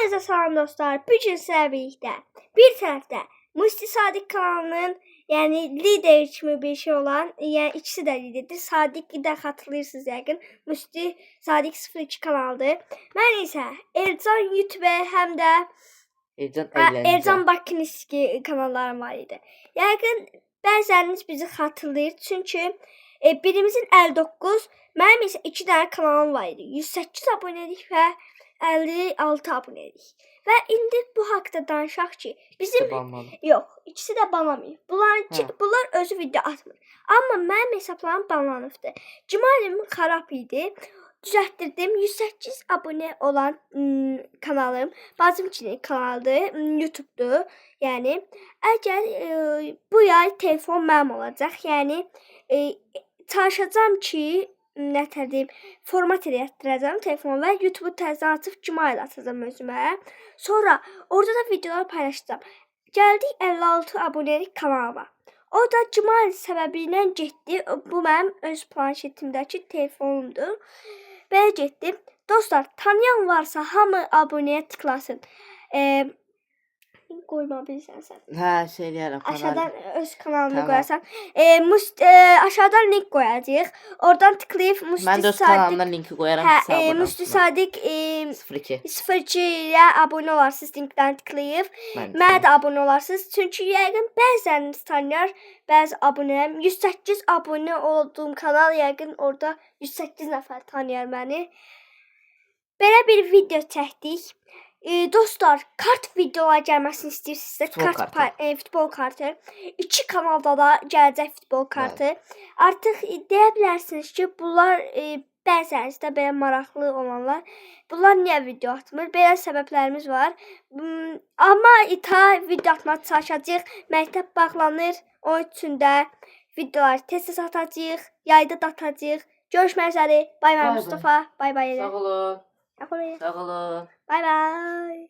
Hamınıza salam dostlar. Bugün sizlerle birlikte bir tarafta Musti Sadiq kanalının yani lider kimi bir şey olan, yani ikisi de liderdir. Sadiq de hatırlayırsınız yakın. Musti Sadiq 02 kanaldır. Ben ise Ercan YouTube hem de Ercan Bakiniski kanallarım var idi. Yakın bəzəriniz bizi hatırlayır. Çünkü birimizin 59, mənim isə 2 dənə kanalım var idi. 108 abonelik və 56 abonelik. Və indi bu haqda danışaq ki, bizim yox, ikisi də banlamayıb. Bunlar özü video atmır. Amma mənim hesablarım banlanıbdı. Cemalim xarab idi. Düzəltdirdim. 108 abone olan kanalım bacımçinin kanalıdır, YouTube'dur. Yəni əgər bu yay telefon mənim olacaq. Yəni çalışacağam ki, nətər format elətdirəcəm telefonu və YouTube'u təzədən açıb Gmail atacağam özümə. Sonra orada da videolar paylaşacağam. Gəldik 56 abonelik kanalıma. O da Gmail səbəbilə getdi. Bu mənim öz planşetimdəki telefonumdur. Belə getdim. Dostlar, tanıyan varsa hamı abunəyə tıklasın. Qoyma bilirsən sən. Hə, şey eləyərəm. Aşağıdan öz kanalını qoyarsan. Aşağıdan link qoyacağıq. Oradan tıklayıb Musti Sadiq. Mən də öz kanalımdan linki qoyaram. Hə, Musti Sadiq 02 ilə abunə olarsınız, linkdən tıklayıb. Mənə də abunə olarsınız. Çünki yəqin bəzəniniz tanıyar, bəzi abunəyəm. 108 abunə olduğum kanal yəqin orada 108 nəfər tanıyar məni. Belə bir video çəkdik. Dostlar, kart videolar gəlməsini istəyirsinizsə, futbol kartı. 2 kanalda da gələcək futbol kartı. Artıq deyə bilərsiniz ki, bunlar bəzənizdə belə maraqlı olanlar, bunlar niyə video atmır? Belə səbəblərimiz var. Amma video atmağa çalışacağıq. Məktəb bağlanır. Onun üçün də videolar tez-tez atacağıq. Yayda da atacağıq. Görüşmək üzere. Bay bay Mustafa. Bay bay. Sağ olun. Sağ olun. Sağ olun. Bay bay.